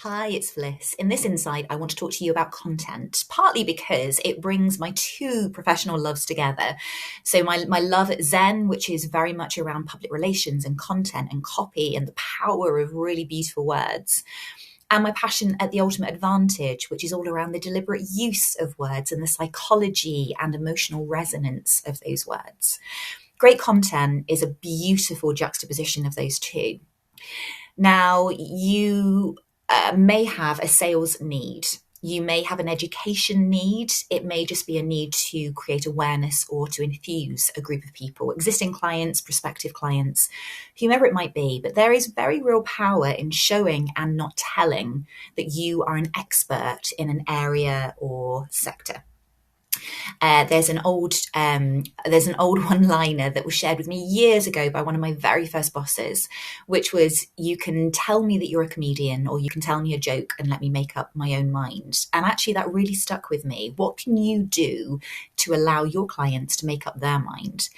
Hi, it's Fliss. In this insight, I want to talk to you about content, partly because it brings my two professional loves together. So my love at Zen, which is very much around public relations and content and copy and the power of really beautiful words. And my passion at the Ultimate Advantage, which is all around the deliberate use of words and the psychology and emotional resonance of those words. Great content is a beautiful juxtaposition of those two. Now, you may have a sales need. You may have an education need. It may just be a need to create awareness or to infuse a group of people, existing clients, prospective clients, whomever it might be. But there is very real power in showing and not telling that you are an expert in an area or sector. There's an old one-liner that was shared with me years ago by one of my very first bosses, which was, "You can tell me that you're a comedian, or you can tell me a joke and let me make up my own mind." And actually, that really stuck with me. What can you do to allow your clients to make up their mind?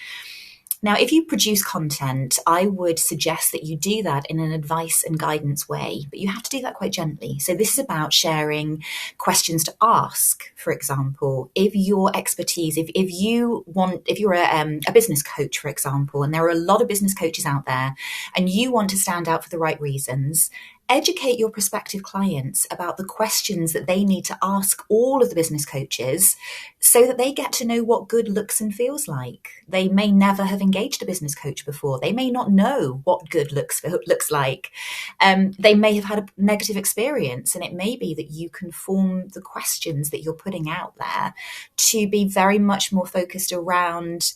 Now, if you produce content, I would suggest that you do that in an advice and guidance way, but you have to do that quite gently. So this is about sharing questions to ask, for example. If your expertise, if you're a business coach, for example, and there are a lot of business coaches out there, and you want to stand out for the right reasons, educate your prospective clients about the questions that they need to ask all of the business coaches so that they get to know what good looks and feels like. They may never have engaged a business coach before. They may not know what good looks like. They may have had a negative experience, and it may be that you can form the questions that you're putting out there to be very much more focused around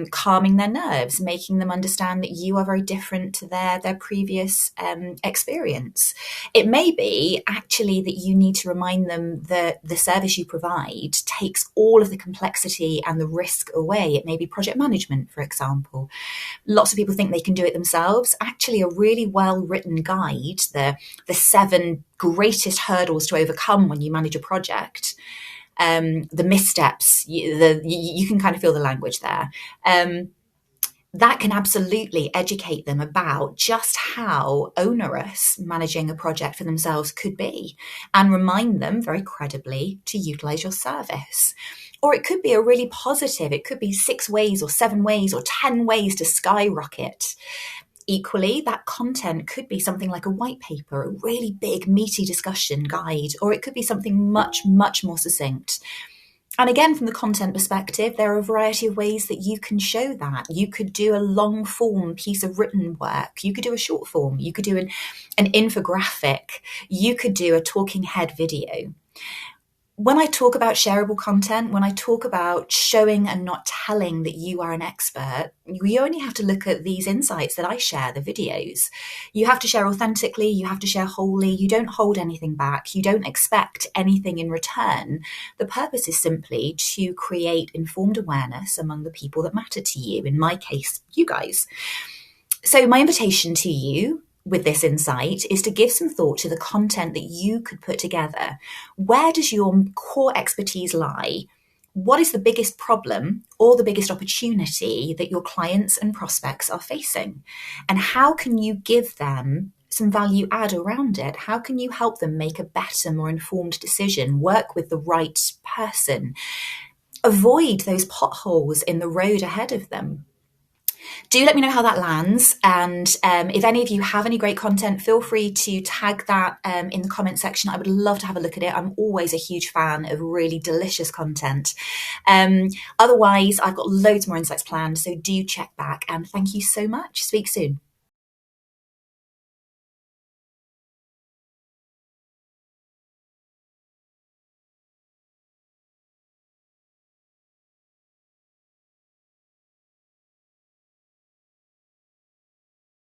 calming their nerves, making them understand that you are very different to their previous experience. It may be actually that you need to remind them that the service you provide takes all of the complexity and the risk away. It may be project management, for example. Lots of people think they can do it themselves. Actually, a really well-written guide, the 7 greatest hurdles to overcome when you manage a project, the missteps, you can kind of feel the language there. That can absolutely educate them about just how onerous managing a project for themselves could be, and remind them very credibly to utilize your service. Or it could be a really positive, it could be 6 ways or 7 ways or 10 ways to skyrocket. Equally, that content could be something like a white paper, a really big, meaty discussion guide, or it could be something much, much more succinct. And again, from the content perspective, there are a variety of ways that you can show that. You could do a long form piece of written work. You could do a short form. You could do an infographic. You could do a talking head video. When I talk about shareable content, when I talk about showing and not telling that you are an expert, you only have to look at these insights that I share, the videos. You have to share authentically, you have to share wholly, you don't hold anything back, you don't expect anything in return. The purpose is simply to create informed awareness among the people that matter to you, in my case, you guys. So my invitation to you with this insight is to give some thought to the content that you could put together. Where does your core expertise lie? What is the biggest problem or the biggest opportunity that your clients and prospects are facing? And how can you give them some value add around it? How can you help them make a better, more informed decision, work with the right person, avoid those potholes in the road ahead of them? Do let me know how that lands. And if any of you have any great content, feel free to tag that in the comment section. I would love to have a look at it. I'm always a huge fan of really delicious content. Otherwise, I've got loads more insights planned, so do check back. And thank you so much. Speak soon.